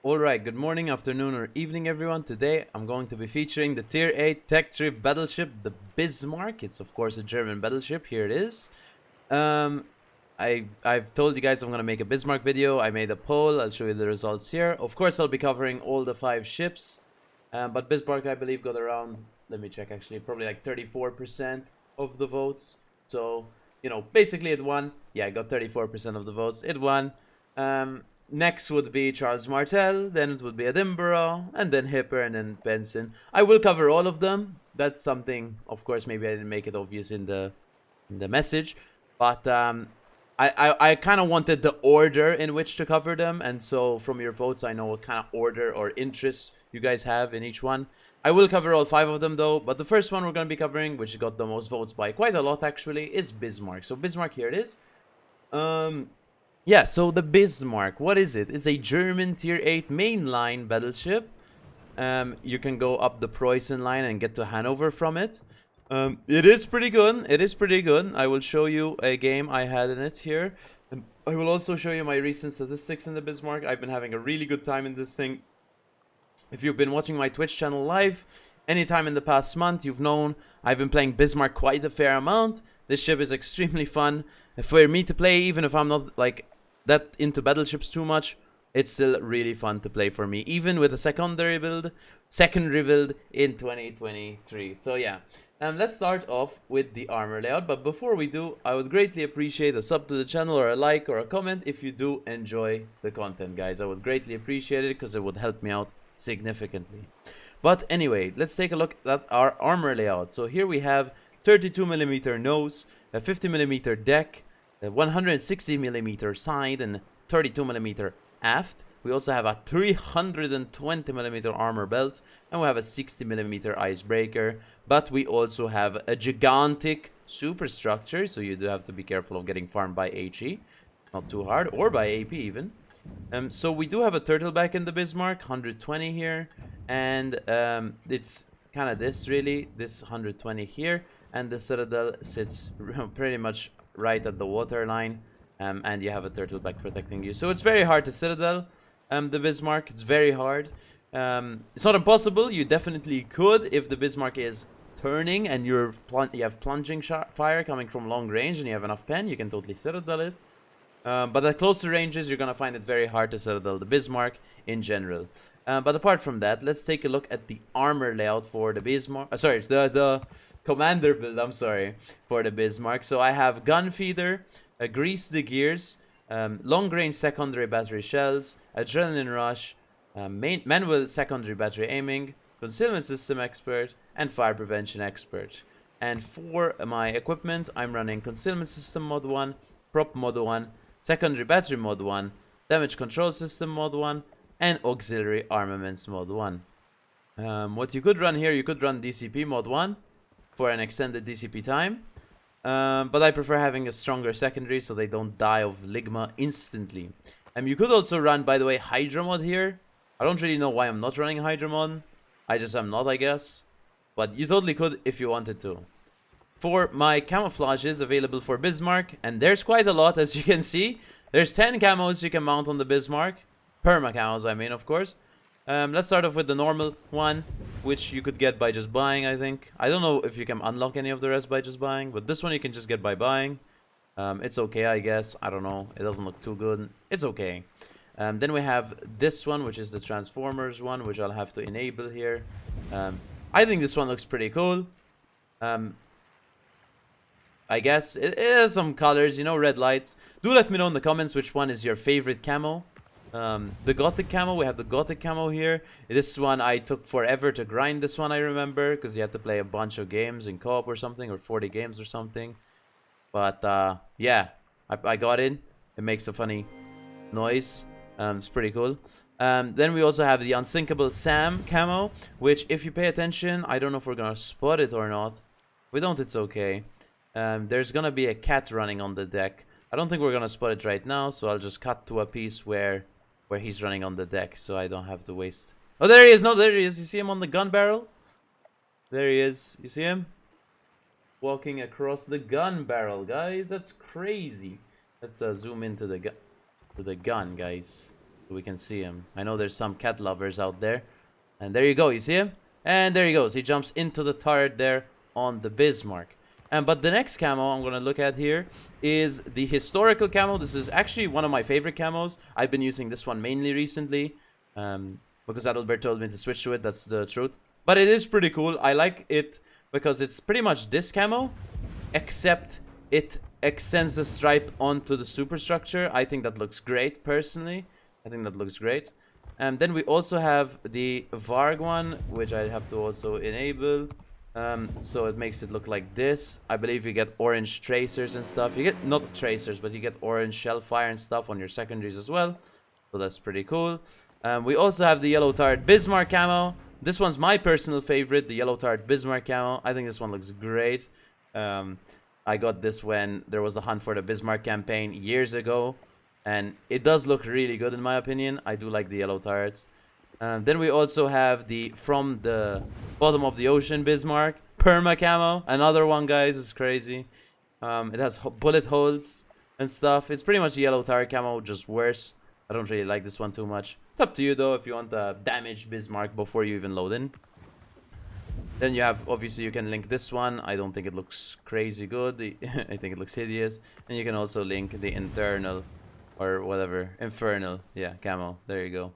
Alright, good morning, afternoon, or evening, everyone. Today I'm going to be featuring the Tier 8 Tech Trip Battleship, the Bismarck. It's, of course, a German battleship. Here it is. Um, I've told you guys I'm going to make a Bismarck video. I made a poll. I'll show you the results here. Of course, I'll be covering all the 5 ships. But Bismarck, I believe, got around, let me check actually, probably like 34% of the votes. So, basically it won. Yeah, I got 34% of the votes. It won. Next would be Charles Martel, then it would be Edinburgh, and then Hipper, and then Benson. I will cover all of them. That's something, of course, maybe I didn't make it obvious in the message, but I kind of wanted the order in which to cover them, and so from your votes, I know what kind of order or interest you guys have in each one. I will cover all 5 of them though, but the first one we're going to be covering, which got the most votes by quite a lot actually, is Bismarck. So Bismarck, here it is. Yeah, so the Bismarck, what is it? It's a German Tier 8 mainline battleship. You can go up the Preußen line and get to Hanover from it. It is pretty good. It is pretty good. I will show you a game I had in it here. And I will also show you my recent statistics in the Bismarck. I've been having a really good time in this thing. If you've been watching my Twitch channel live, anytime in the past month, you've known I've been playing Bismarck quite a fair amount. This ship is extremely fun. For me to play, even if I'm not like that into battleships too much, it's still really fun to play for me, even with a secondary build in 2023. So yeah, let's start off with the armor layout. But before we do, I would greatly appreciate a sub to the channel or a like or a comment if you do enjoy the content, guys. I would greatly appreciate it because it would help me out significantly. But anyway, let's take a look at our armor layout. So here we have 32mm nose, a 50mm deck, a 160mm side, and 32mm aft. We also have a 320mm armor belt, and we have a 60mm icebreaker. But we also have a gigantic superstructure, so you do have to be careful of getting farmed by HE. Not too hard, or by AP even. So we do have a turtleback in the Bismarck, 120 here, and it's kind of this really, this 120 here, and the Citadel sits pretty much right at the water line, and you have a turtleback protecting you. So it's very hard to Citadel the Bismarck. It's very hard. It's not impossible. You definitely could if the Bismarck is turning and you have plunging fire coming from long range and you have enough pen. You can totally Citadel it. But at closer ranges, you're gonna find it very hard to Citadel the Bismarck in general. But apart from that, let's take a look at the armor layout for the Bismarck. Sorry, the commander build, I'm sorry, for the Bismarck. So I have gun feeder, grease the gears, long range secondary battery shells, adrenaline rush, manual secondary battery aiming, concealment system expert, and fire prevention expert. And for my equipment, I'm running concealment system mod 1, prop mod 1, secondary battery mod 1, damage control system mod 1, and auxiliary armaments mod 1. What you could run here, you could run DCP mod 1 for an extended DCP time, but I prefer having a stronger secondary so they don't die of Ligma instantly. You could also run, by the way, Hydra mod here. I don't really know why I'm not running Hydra mod. I just am not, I guess. But you totally could if you wanted to. For my camouflages available for Bismarck, and there's quite a lot, as you can see. There's 10 camos you can mount on the Bismarck. Perma camos, I mean, of course. Let's start off with the normal one, which you could get by just buying, I think. I don't know if you can unlock any of the rest by just buying, but this one you can just get by buying. It's okay, I guess. I don't know. It doesn't look too good. It's okay. Then we have this one, which is the Transformers one, which I'll have to enable here. I think this one looks pretty cool. I guess it has some colors, you know, red lights. Do let me know in the comments which one is your favorite camo. The Gothic camo, we have the Gothic camo here. This one I took forever to grind this one, I remember, because you had to play a bunch of games in co-op or something, or 40 games or something. But yeah, I got in. It makes a funny noise. It's pretty cool. Then we also have the Unsinkable Sam camo, which if you pay attention, I don't know if we're gonna spot it or not. If we don't, it's okay. There's gonna be a cat running on the deck. I don't think we're gonna spot it right now, so I'll just cut to a piece where he's running on the deck, so I don't have to waste. Oh, there he is! No, there he is. You see him on the gun barrel? There he is. You see him? Walking across the gun barrel, guys. That's crazy. Let's zoom into the gun, guys. so we can see him. I know there's some cat lovers out there. And there you go, you see him? And there he goes. He jumps into the turret there on the Bismarck. But the next camo I'm going to look at here is the historical camo. This is actually one of my favorite camos. I've been using this one mainly recently because Adalbert told me to switch to it. That's the truth. But it is pretty cool. I like it because it's pretty much this camo, except it extends the stripe onto the superstructure. I think that looks great, personally. I think that looks great. And then we also have the Varg one, which I have to also enable. So it makes it look like this. I believe you get orange tracers and stuff. You get, not tracers, but you get orange shell fire and stuff on your secondaries as well. So that's pretty cool. We also have the yellow turret Bismarck camo. This one's my personal favorite, the yellow turret Bismarck camo. I think this one looks great. I got this when there was a hunt for the Bismarck campaign years ago. And it does look really good in my opinion. I do like the yellow turrets. Then we also have the From the Bottom of the Ocean Bismarck perma camo. Another one, guys, is crazy. It has bullet holes and stuff. It's pretty much the yellow turret camo, just worse. I don't really like this one too much. It's up to you though if you want the damaged Bismarck before you even load in. Then you have, obviously, you can link this one. I don't think it looks crazy good. I think it looks hideous. And you can also link the internal or whatever, infernal, yeah, camo. There you go.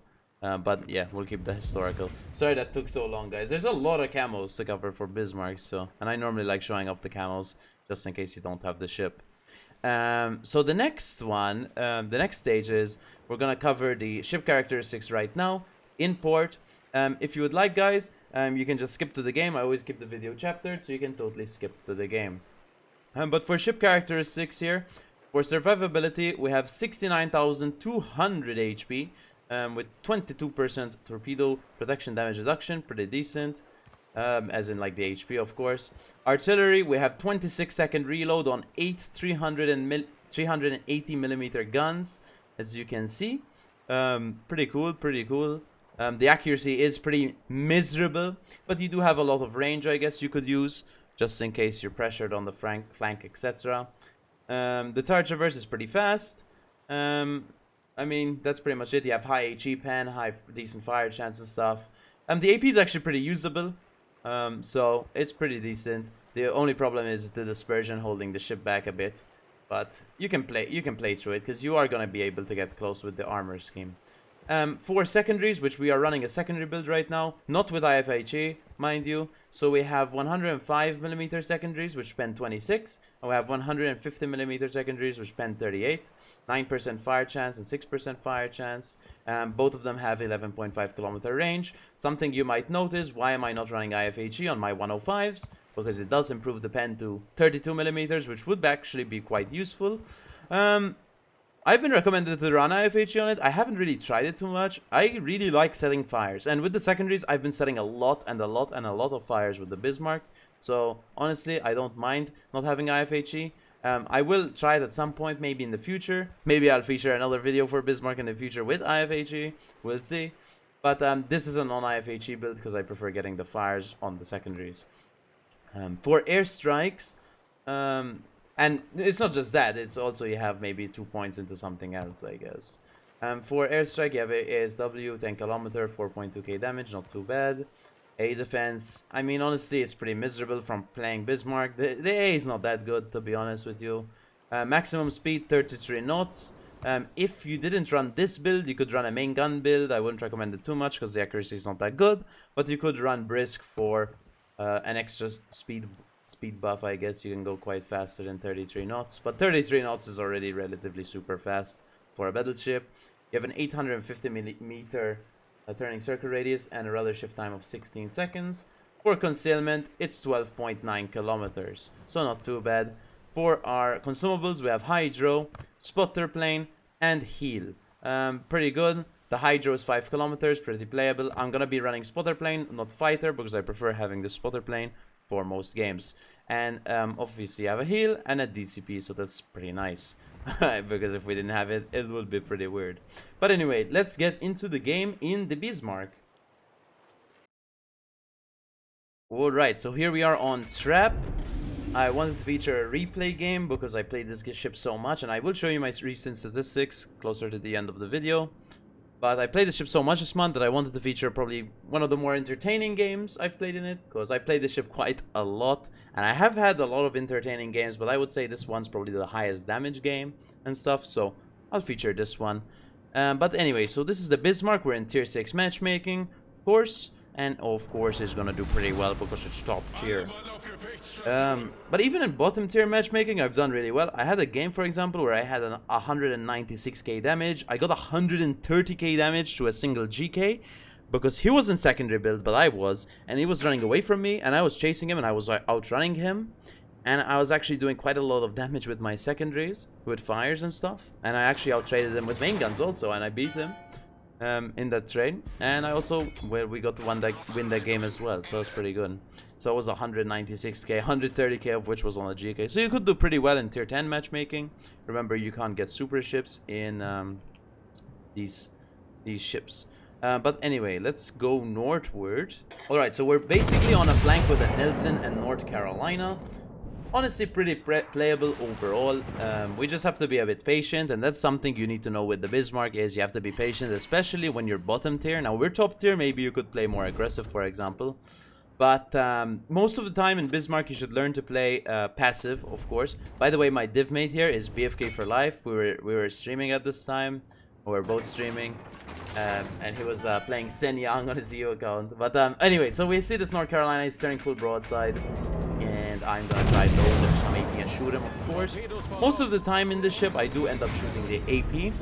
But yeah, we'll keep the historical. Sorry that took so long, guys. There's a lot of camos to cover for Bismarck, so, and I normally like showing off the camos just in case you don't have the ship. So the next one, the next stage is we're gonna cover the ship characteristics right now in port. If you would like, guys, you can just skip to the game. I always keep the video chaptered, so you can totally skip to the game. But for ship characteristics here, for survivability, we have 69,200 HP with 22% torpedo protection damage reduction, pretty decent, as in like the HP, of course. Artillery, we have 26-second reload on 8 380mm guns, as you can see. Pretty cool, pretty cool. The accuracy is pretty miserable, but you do have a lot of range, I guess you could use, just in case you're pressured on the flank, etc. The turret traverse is pretty fast. I mean, that's pretty much it. You have high HE pen, high decent fire chance and stuff. The AP is actually pretty usable, so it's pretty decent. The only problem is the dispersion holding the ship back a bit, but you can play through it because you are gonna be able to get close with the armor scheme. For secondaries, which we are running a secondary build right now, not with IFHE, mind you. So we have 105mm secondaries, which spend 26, and we have 150mm secondaries, which spend 38. 9% fire chance and 6% fire chance. Both of them have 11.5 kilometer range. Something you might notice, why am I not running IFHE on my 105s? Because it does improve the pen to 32mm, which would actually be quite useful. I've been recommended to run IFHE on it. I haven't really tried it too much. I really like setting fires. And with the secondaries, I've been setting a lot of fires with the Bismarck. So, honestly, I don't mind not having IFHE. I will try it at some point, maybe in the future. Maybe I'll feature another video for Bismarck in the future with IFHE. We'll see. But this is a non-IFHE build because I prefer getting the fires on the secondaries. For airstrikes, and it's not just that, it's also you have maybe 2 points into something else, I guess. For airstrike, you have a ASW, 10 kilometer, 4.2k damage, not too bad. A defense, I mean, honestly, it's pretty miserable from playing Bismarck. The A is not that good, to be honest with you. Maximum speed, 33 knots. If you didn't run this build, you could run a main gun build. I wouldn't recommend it too much because the accuracy is not that good. But you could run brisk for an extra speed buff, I guess. You can go quite faster than 33 knots. But 33 knots is already relatively super fast for a battleship. You have an 850mm turning circle radius and a rudder shift time of 16 seconds. For concealment, it's 12.9 kilometers. So not too bad. For our consumables, we have Hydro, Spotter Plane, and Heal. Pretty good. The Hydro is 5 kilometers, pretty playable. I'm gonna be running Spotter Plane, not Fighter, because I prefer having the Spotter Plane for most games. And obviously you have a Heal and a DCP, so that's pretty nice. Because if we didn't have it, it would be pretty weird. But anyway, let's get into the game in the Bismarck. Alright, so here we are on Trap. I wanted to feature a replay game because I played this ship so much, and I will show you my recent statistics closer to the end of the video. But I played the ship so much this month that I wanted to feature probably one of the more entertaining games I've played in it, because I played the ship quite a lot. And I have had a lot of entertaining games, but I would say this one's probably the highest damage game and stuff, so I'll feature this one. But anyway, so this is the Bismarck. We're in tier 6 matchmaking, of course. And of course it's gonna do pretty well because it's top tier. But even in bottom tier matchmaking, I've done really well. I had a game, for example, where I had 196k damage. I got 130k damage to a single GK because he was in secondary build, but I was, and he was running away from me, and I was chasing him, and I was outrunning him, and I was actually doing quite a lot of damage with my secondaries, with fires and stuff, and I actually outtraded him with main guns also, and I beat him. In that trade, and I also we got to win that game as well, so it's pretty good. So it was 196k, 130k of which was on a GK, so you could do pretty well in tier 10 matchmaking. Remember, you can't get super ships in these ships. But anyway, let's go northward. All right, so we're basically on a flank with a Nelson and North Carolina. Honestly, pretty playable overall. We just have to be a bit patient, and that's something you need to know with the Bismarck, is you have to be patient, especially when you're bottom tier. Now, we're top tier, maybe you could play more aggressive, for example. But most of the time in Bismarck, you should learn to play passive, of course. By the way, my div mate here is BFK for life. We were streaming at this time. We were both streaming. And he was playing Sen Yang on his EU account. But anyway, so we see this North Carolina is turning full broadside. And I'm gonna try low them, making and shoot him, of course. Most of the time in this ship, I do end up shooting the AP.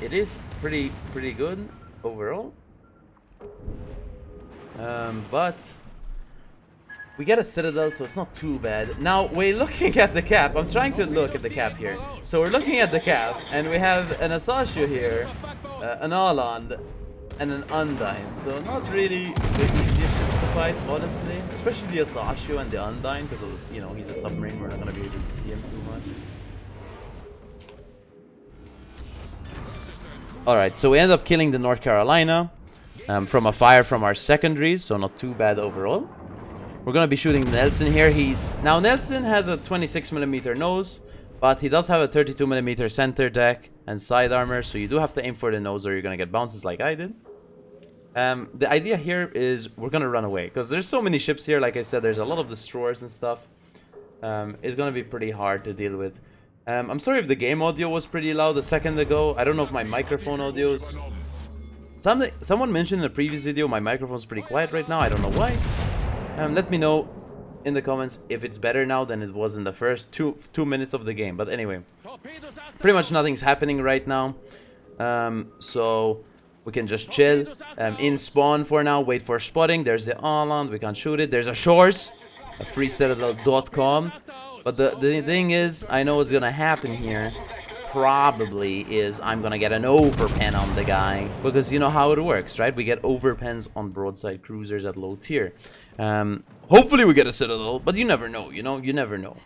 It is pretty good overall. But we get a citadel, so it's not too bad. Now we're looking at the cap. I'm trying to look at the cap here. So we're looking at the cap, and we have an Asasio here, an Arland, and an Undyne. So not really the easiest ships to fight, honestly. Especially the Asasio and the Undyne, because you know, he's a submarine. We're not gonna be able to see him too much. Alright, so we end up killing the North Carolina from a fire from our secondaries, so not too bad overall. We're gonna be shooting Nelson here. Now Nelson has a 26mm nose, but he does have a 32mm center deck and side armor, so you do have to aim for the nose or you're gonna get bounces like I did. The idea here is we're gonna run away, because there's so many ships here. Like I said, there's a lot of destroyers and stuff. It's gonna be pretty hard to deal with. I'm sorry if the game audio was pretty loud a second ago. I don't know if my microphone audio is... Someone mentioned in a previous video my microphone's pretty quiet right now. I don't know why. Let me know in the comments if it's better now than it was in the first two minutes of the game. But anyway, pretty much nothing's happening right now. So we can just chill in spawn for now, wait for spotting. There's the Arland, we can't shoot it. There's a Shores, a freecitadel.com. But the thing is, I know what's gonna happen here. Probably is I'm gonna get an overpen on the guy, because you know how it works, right? We get overpens on broadside cruisers at low tier. Hopefully we get a citadel, but you never know, you know, you never know.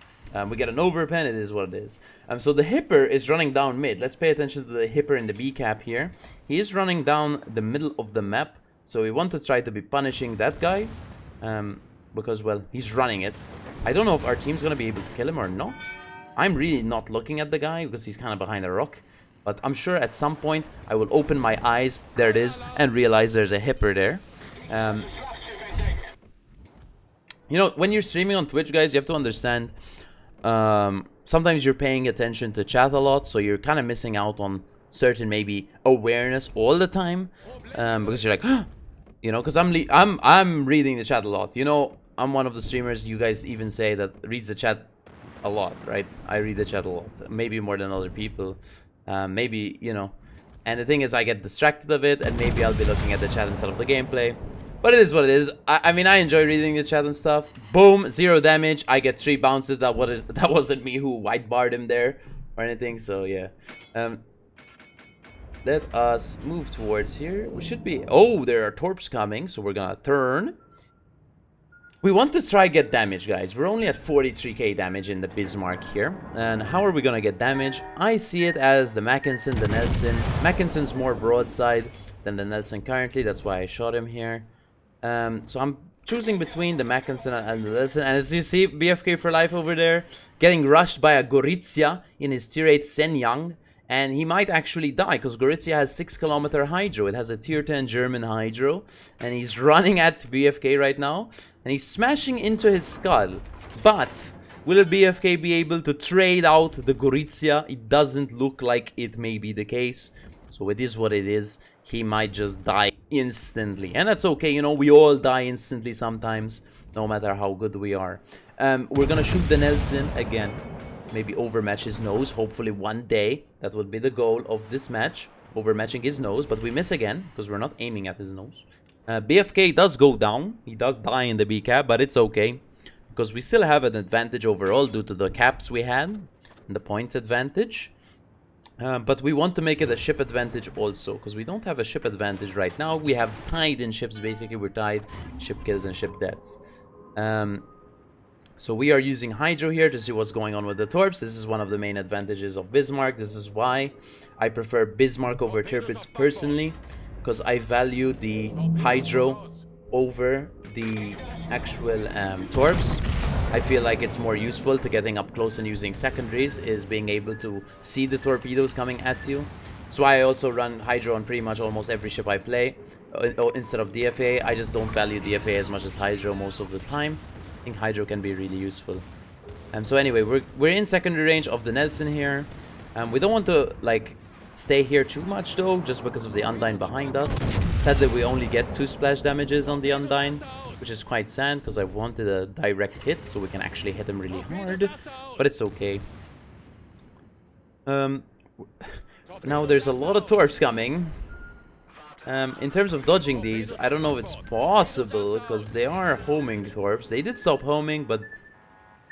We get an overpen, it is what it is. So the Hipper is running down mid. Let's pay attention to the Hipper in the B cap here. He is running down the middle of the map, so we want to try to be punishing that guy, because, well, he's running it. I don't know if our team's gonna be able to kill him or not. I'm really not looking at the guy because he's kind of behind a rock. But I'm sure at some point I will open my eyes, there it is, and realize there's a Hipper there. You know, when you're streaming on Twitch, guys, you have to understand, sometimes you're paying attention to chat a lot, so you're kind of missing out on certain maybe awareness all the time, because you're like, you know, because I'm reading the chat a lot. You know, I'm one of the streamers you guys even say that reads the chat a lot, right? I read the chat a lot, maybe more than other people, maybe, you know. And the thing is, I get distracted a bit, and maybe I'll be looking at the chat instead of the gameplay. But it is what it is. I mean, I enjoy reading the chat and stuff. Boom, 0 damage. I get 3 bounces. That wasn't me who white barred him there or anything. So yeah. Let us move towards here. We should be... Oh, there are torps coming, so we're gonna turn. We want to try get damage, guys. We're only at 43k damage in the Bismarck here. And how are we gonna get damage? I see it as the Mackinson, the Nelson. Mackinson's more broadside than the Nelson currently. That's why I shot him here. So I'm choosing between the Mackinson and the Nelson. And as you see, BFK for life over there, getting rushed by a Gorizia in his tier 8 Sen Yang. And he might actually die, because Gorizia has 6-kilometer hydro. It has a tier 10 German hydro. And he's running at BFK right now. And he's smashing into his skull. But will BFK be able to trade out the Gorizia? It doesn't look like it may be the case. So it is what it is. He might just die instantly. And that's okay, you know, we all die instantly sometimes, no matter how good we are. We're gonna shoot the Nelson again. Maybe overmatch his nose, hopefully one day. That would be the goal of this match. Overmatching his nose, but we miss again, because we're not aiming at his nose. BFK does go down. He does die in the B cap, but it's okay. Because we still have an advantage overall due to the caps we had. And the points advantage. But we want to make it a ship advantage also, because we don't have a ship advantage right now. We have tied in ships, basically. We're tied ship kills and ship deaths. So we are using Hydro here to see what's going on with the Torps. This is one of the main advantages of Bismarck. This is why I prefer Bismarck over Tirpitz personally, because I value the Hydro over the actual Torps. I feel like it's more useful to getting up close and using secondaries, is being able to see the torpedoes coming at you. That's why I also run Hydro on pretty much almost every ship I play instead of DFA. I just don't value DFA as much as Hydro most of the time. I think Hydro can be really useful. So anyway, we're in secondary range of the Nelson here. We don't want to like stay here too much though, just because of the Undyne behind us. Sadly, we only get 2 splash damages on the Undyne, which is quite sad because I wanted a direct hit so we can actually hit him really hard. But it's okay. Now there's a lot of Torps coming. In terms of dodging these, I don't know if it's possible, because they are homing Torps. They did stop homing, but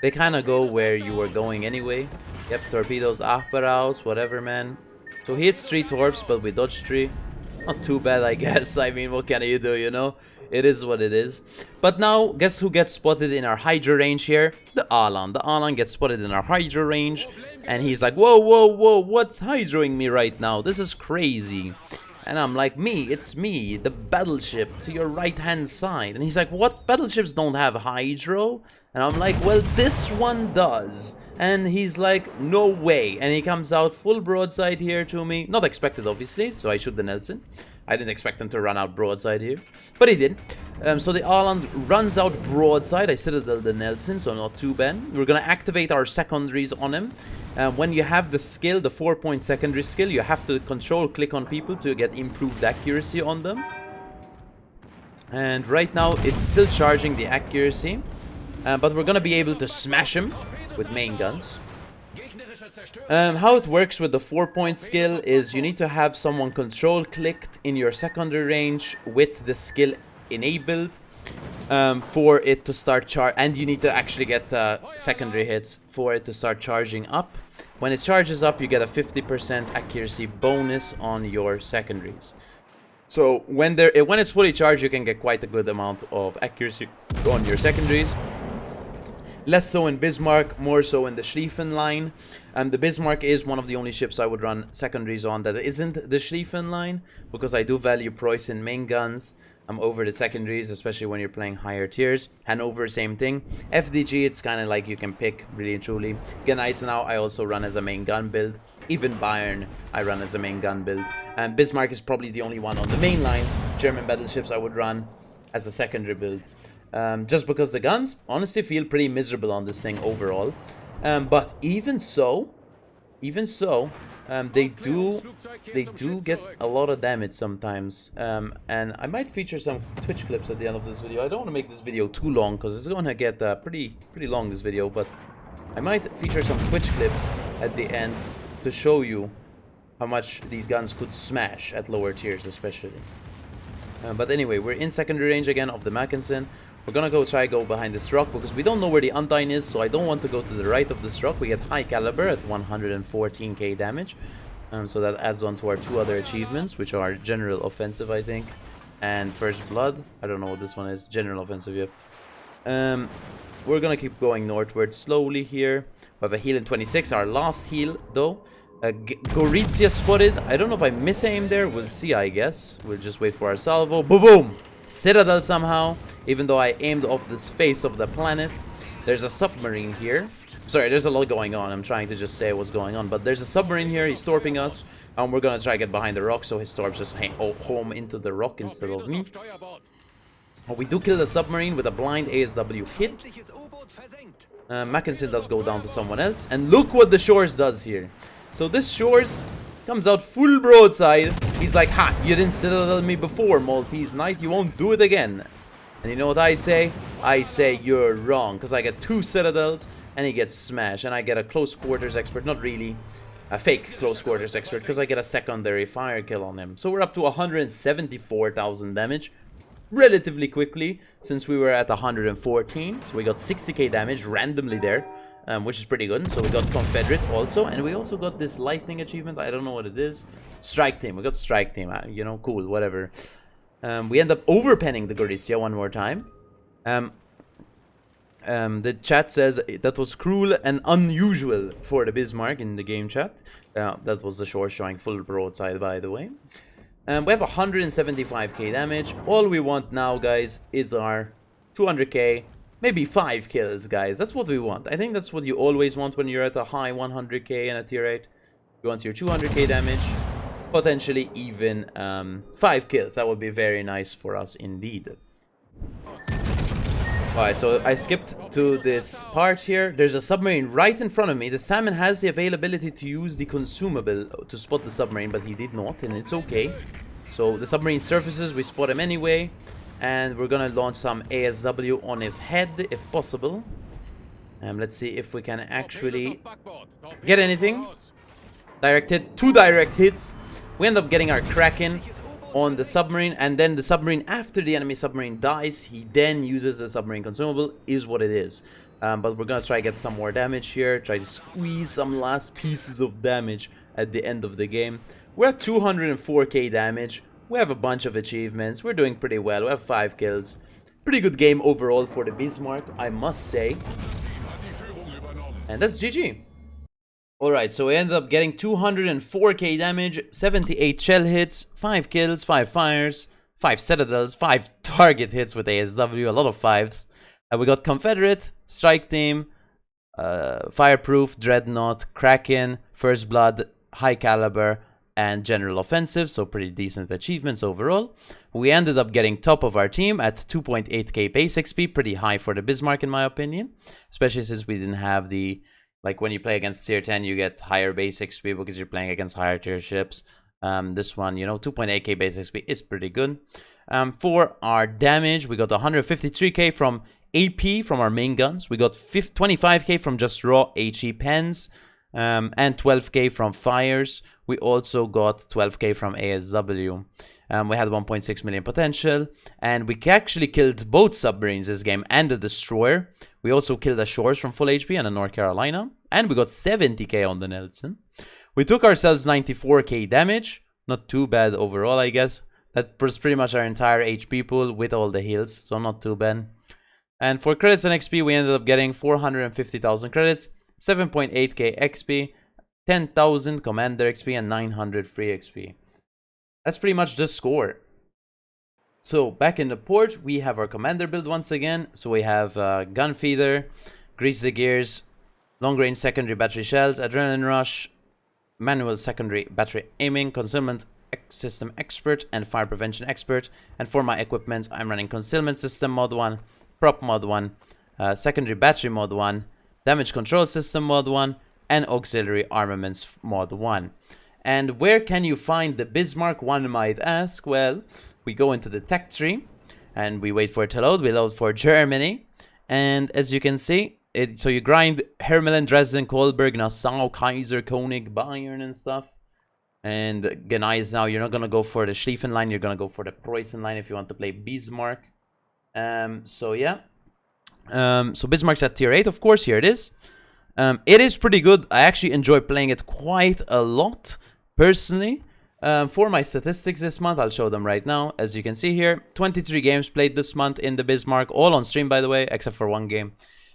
they kind of go where you were going anyway. Yep, torpedoes, Achbaraus, whatever, man. So he hits 3 Torps, but we dodged 3. Not too bad, I guess. I mean, what can you do, you know? It is what it is. But now, guess who gets spotted in our Hydro range here? The Alan. The Alan gets spotted in our Hydro range. And he's like, whoa, whoa, whoa, what's Hydroing me right now? This is crazy. And I'm like, it's me, the battleship to your right-hand side. And he's like, what? Battleships don't have Hydro? And I'm like, well, this one does. And he's like, no way. And he comes out full broadside here to me. Not expected, obviously, so I shoot the Nelson. I didn't expect him to run out broadside here, but he did. So the Arland runs out broadside. I citadel the Nelson, so not too bad. We're gonna activate our secondaries on him. When you have the skill, the 4-point secondary skill, you have to click on people to get improved accuracy on them. And right now, it's still charging the accuracy. But we're gonna be able to smash him with main guns. How it works with the 4-point skill is you need to have someone clicked in your secondary range with the skill enabled for it to start and you need to actually get secondary hits for it to start charging up. When it charges up, you get a 50% accuracy bonus on your secondaries. So when it's fully charged, you can get quite a good amount of accuracy on your secondaries. Less so in Bismarck, more so in the Schlieffen line. The Bismarck is one of the only ships I would run secondaries on that isn't the Schlieffen line, because I do value Preußen main guns over the secondaries, especially when you're playing higher tiers. Hanover, same thing. FDG, it's kind of like you can pick, really and truly. Gneisenau, I also run as a main gun build. Even Bayern, I run as a main gun build. And Bismarck is probably the only one on the main line. German battleships I would run as a secondary build. Just because the guns honestly feel pretty miserable on this thing overall. But even so, they do get a lot of damage sometimes. And I might feature some Twitch clips at the end of this video. I don't want to make this video too long because it's going to get pretty long, this video. But I might feature some Twitch clips at the end to show you how much these guns could smash at lower tiers especially. But anyway, we're in secondary range again of the Mackinson. We're gonna go behind this rock because we don't know where the Undyne is, so I don't want to go to the right of this rock. We get high caliber at 114k damage. So that adds on to our 2 other achievements, which are General Offensive, I think, and First Blood. I don't know what this one is. General Offensive, yep. We're gonna keep going northward slowly here. We have a heal in 26, our last heal, though. Gorizia spotted. I don't know if I misaim there. We'll see, I guess. We'll just wait for our salvo. Boom, boom! Citadel somehow, even though I aimed off the face of the planet. There's a submarine here. Sorry, there's a lot going on. I'm trying to just say what's going on. But there's a submarine here. He's torping us. And we're gonna try to get behind the rock, so his torps just home into the rock instead of me. Oh, we do kill the submarine with a blind ASW hit. Mackinson does go down to someone else. And look what the Shores does here. So this Shores comes out full broadside. He's like, ha, you didn't citadel me before, MalteseKnight. You won't do it again. And you know what I say? I say you're wrong. Because I get 2 citadels and he gets smashed. And I get a close quarters expert. Not really. A fake close quarters expert. Because I get a secondary fire kill on him. So we're up to 174,000 damage. Relatively quickly, since we were at 114. So we got 60k damage randomly there, which is pretty good. So we got Confederate also, and we also got this lightning achievement. I don't know what it is. Strike team. We got strike team. You know, cool, whatever. We end up overpenning the Gorizia one more time. The chat says that was cruel and unusual for the Bismarck in the game chat. That was the shore showing full broadside, by the way. We have 175k damage. All we want now, guys, is our 200k, maybe 5 kills, guys. That's what we want. I think that's what you always want when you're at a high 100k and a tier 8. You want your 200k damage, potentially even 5 kills. That would be very nice for us indeed. Alright, so I skipped to this part here. There's a submarine right in front of me. The salmon has the availability to use the consumable to spot the submarine, but he did not, and it's okay. So the submarine surfaces, we spot him anyway. And we're gonna launch some ASW on his head, if possible. Let's see if we can actually get anything. Direct hit, 2 direct hits. We end up getting our Kraken on the submarine, and then the submarine, after the enemy submarine dies, he then uses the submarine consumable, is what it is. But we're gonna try to get some more damage here, try to squeeze some last pieces of damage at the end of the game. We're at 204k damage. We have a bunch of achievements. We're doing pretty well. We have 5 kills. Pretty good game overall for the Bismarck, I must say. And that's GG. Alright, so we ended up getting 204k damage, 78 shell hits, 5 kills, 5 fires, 5 citadels, 5 target hits with ASW, a lot of 5s. We got Confederate, Strike Team, Fireproof, Dreadnought, Kraken, First Blood, High Caliber, and General Offensive, so pretty decent achievements overall. We ended up getting top of our team at 2.8k base XP, pretty high for the Bismarck in my opinion, especially since we didn't have the... Like when you play against tier 10, you get higher base XP because you're playing against higher tier ships. This one, you know, 2.8k base XP is pretty good. For our damage, we got 153k from AP from our main guns. We got 25k from just raw HE pens. And 12k from fires. We also got 12k from ASW. We had 1.6 million potential, and we actually killed both submarines this game and the destroyer. We also killed the Shores from full HP and a North Carolina, and we got 70k on the Nelson. We took ourselves 94k damage, not too bad overall, I guess. That was pretty much our entire HP pool with all the heals, so not too bad. And for credits and XP, we ended up getting 450,000 credits, 7.8k XP, 10,000 commander XP, and 900 free XP. That's pretty much the score. So back in the port, we have our commander build once again. So we have gun feeder, grease the gears, long range secondary battery shells, adrenaline rush, manual secondary battery aiming, concealment system expert, and fire prevention expert. And for my equipment, I'm running concealment system mod 1, prop mod 1, secondary battery mod 1, damage control system mod 1, and auxiliary armaments mod 1. And where can you find the Bismarck, one might ask? Well, we go into the tech tree and we wait for it to load. We load for Germany. And as you can see, so you grind Hermelin, Dresden, Kolberg, Nassau, Kaiser, Koenig, Bayern and stuff. And guys, now you're not going to go for the Schlieffen line. You're going to go for the Preußen line if you want to play Bismarck. So yeah. So Bismarck's at tier 8, of course. Here it is. It is pretty good. I actually enjoy playing it quite a lot, personally. For my statistics this month, I'll show them right now. As you can see here, 23 games played this month in the Bismarck, all on stream, by the way, except for one game.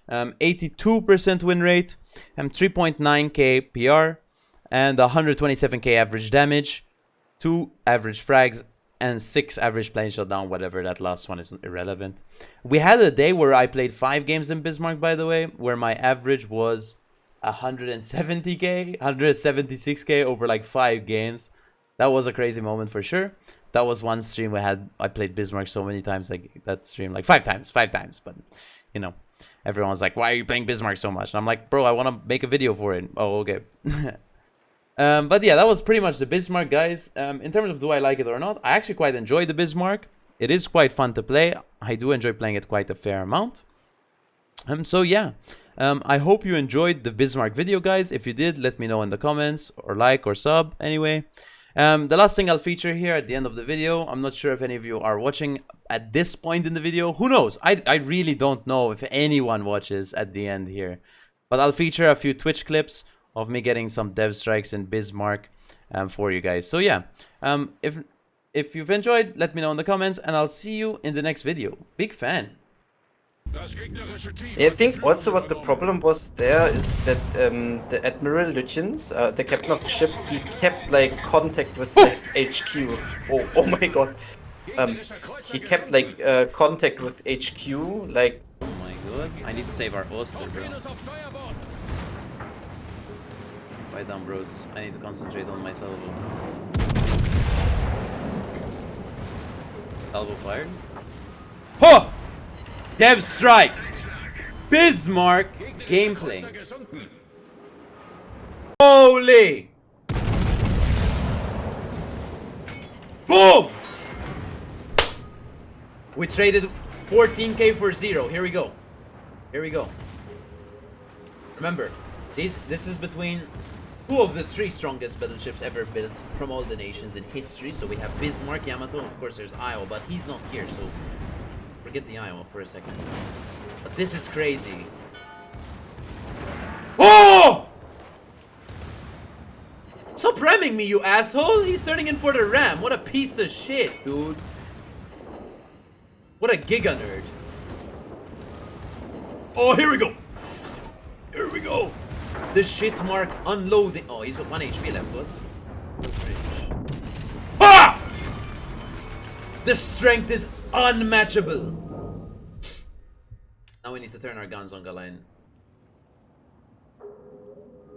82% win rate, 3.9k PR, and 127k average damage, 2 average frags, and 6 average plane shutdown, whatever, that last one is irrelevant. We had a day where I played 5 games in Bismarck, by the way, where my average was 170k, 176k over like 5 games. That was a crazy moment for sure. That was one stream I played Bismarck so many times, like that stream, like 5 times, but you know, everyone's like, why are you playing Bismarck so much? And I'm like, bro, I want to make a video for it. Oh, okay. But yeah, that was pretty much the Bismarck, guys. In terms of do I like it or not, I actually quite enjoy the Bismarck. It is quite fun to play. I do enjoy playing it quite a fair amount. So yeah, I hope you enjoyed the Bismarck video, guys. If you did, let me know in the comments, or like or sub anyway. The last thing I'll feature here at the end of the video, I'm not sure if any of you are watching at this point in the video. Who knows? I really don't know if anyone watches at the end here. But I'll feature a few Twitch clips of me getting some dev strikes in Bismarck for you guys. So yeah, if you've enjoyed, let me know in the comments, and I'll see you in the next video. Big fan. I think also what the problem was there is that the Admiral Lutyens, the captain of the ship, he kept like contact with the HQ. Oh my god. He kept like contact with HQ, like. Oh my god. I need to save our Oster, bro. Quiet down, bros. I need to concentrate on my salvo. Salvo fired. Huh! Dev strike! Bismarck gameplay. Holy! Boom! We traded 14k for 0. Here we go. Here we go. Remember, this is between 2 of the 3 strongest battleships ever built from all the nations in history. So we have Bismarck, Yamato, of course there's Iowa, but he's not here, so forget the Iowa for a second. But this is crazy. Oh! Stop ramming me, you asshole! He's turning in for the ram. What a piece of shit, dude. What a giga nerd. Oh, here we go. Here we go. The shit mark unloading. Oh, he's got 1 HP left. What? Ah! The strength is unmatchable. Now we need to turn our guns on Galain.